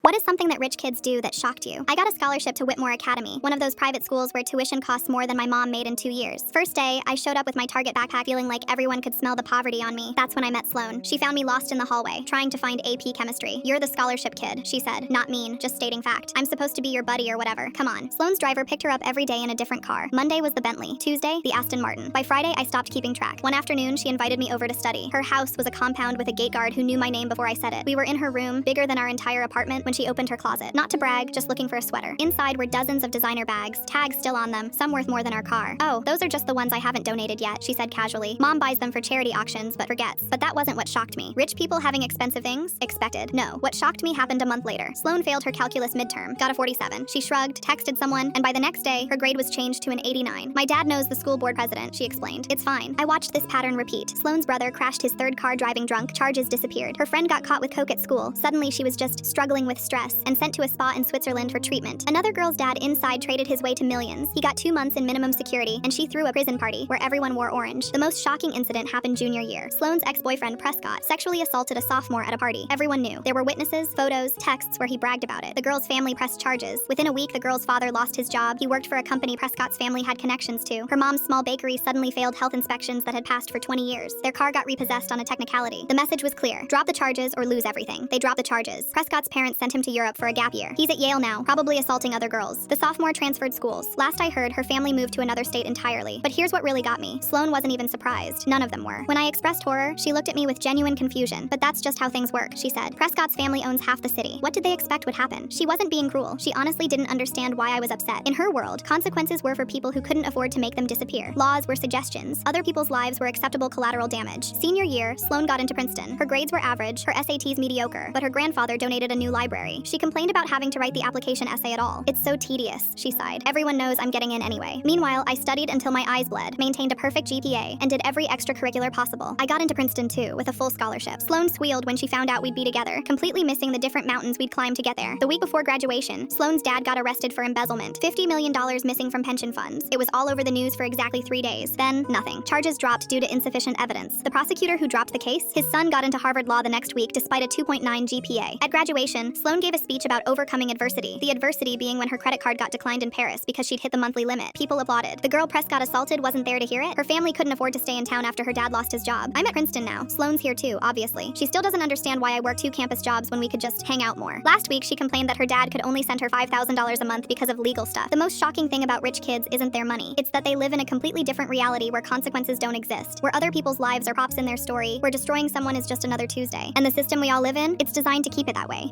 What is something that rich kids do that shocked you? I got a scholarship to Whitmore Academy, one of those private schools where tuition costs more than my mom made in 2 years. First day, I showed up with my Target backpack feeling like everyone could smell the poverty on me. That's when I met Sloan. She found me lost in the hallway, trying to find AP chemistry. "You're the scholarship kid," she said. Not mean, just stating fact. "I'm supposed to be your buddy or whatever. Come on." Sloan's driver picked her up every day in a different car. Monday was the Bentley. Tuesday, the Aston Martin. By Friday, I stopped keeping track. One afternoon, she invited me over to study. Her house was a compound with a gate guard who knew my name before I said it. We were in her room, bigger than our entire apartment, when she opened her closet. Not to brag, just looking for a sweater. Inside were dozens of designer bags, tags still on them, some worth more than our car. "Oh, those are just the ones I haven't donated yet," she said casually. "Mom buys them for charity auctions, but forgets." But that wasn't what shocked me. Rich people having expensive things? Expected. No. What shocked me happened a month later. Sloan failed her calculus midterm, got a 47. She shrugged, texted someone, and by the next day, her grade was changed to an 89. "My dad knows the school board president," she explained. "It's fine." I watched this pattern repeat. Sloan's brother crashed his third car driving drunk, charges disappeared. Her friend got caught with coke at school. Suddenly she was just struggling with stress and sent to a spa in Switzerland for treatment. Another girl's dad inside traded his way to millions. He got 2 months in minimum security, and she threw a prison party where everyone wore orange. The most shocking incident happened junior year. Sloan's ex-boyfriend Prescott sexually assaulted a sophomore at a party. Everyone knew. There were witnesses, photos, texts where he bragged about it. The girl's family pressed charges. Within a week, the girl's father lost his job. He worked for a company Prescott's family had connections to. Her mom's small bakery suddenly failed health inspections that had passed for 20 years. Their car got repossessed on a technicality. The message was clear: drop the charges or lose everything. They dropped the charges. Prescott's parents sent him to Europe for a gap year. He's at Yale now, probably assaulting other girls. The sophomore transferred schools. Last I heard, her family moved to another state entirely. But here's what really got me. Sloan wasn't even surprised. None of them were. When I expressed horror, she looked at me with genuine confusion. "But that's just how things work," she said. "Prescott's family owns half the city. What did they expect would happen?" She wasn't being cruel. She honestly didn't understand why I was upset. In her world, consequences were for people who couldn't afford to make them disappear. Laws were suggestions. Other people's lives were acceptable collateral damage. Senior year, Sloan got into Princeton. Her grades were average, her SATs mediocre, but her grandfather donated a new library. She complained about having to write the application essay at all. "It's so tedious," she sighed. "Everyone knows I'm getting in anyway." Meanwhile, I studied until my eyes bled, maintained a perfect GPA, and did every extracurricular possible. I got into Princeton too, with a full scholarship. Sloan squealed when she found out we'd be together, completely missing the different mountains we'd climb to get there. The week before graduation, Sloan's dad got arrested for embezzlement. $50 million missing from pension funds. It was all over the news for exactly 3 days. Then, nothing. Charges dropped due to insufficient evidence. The prosecutor who dropped the case, his son got into Harvard Law the next week despite a 2.9 GPA. At graduation, Sloan gave a speech about overcoming adversity. The adversity being when her credit card got declined in Paris because she'd hit the monthly limit. People applauded. The girl Prescott assaulted wasn't there to hear it. Her family couldn't afford to stay in town after her dad lost his job. I'm at Princeton now. Sloan's here too, obviously. She still doesn't understand why I work 2 campus jobs when we could just hang out more. Last week, she complained that her dad could only send her $5,000 a month because of legal stuff. The most shocking thing about rich kids isn't their money. It's that they live in a completely different reality where consequences don't exist, where other people's lives are props in their story, where destroying someone is just another Tuesday. And the system we all live in, it's designed to keep it that way.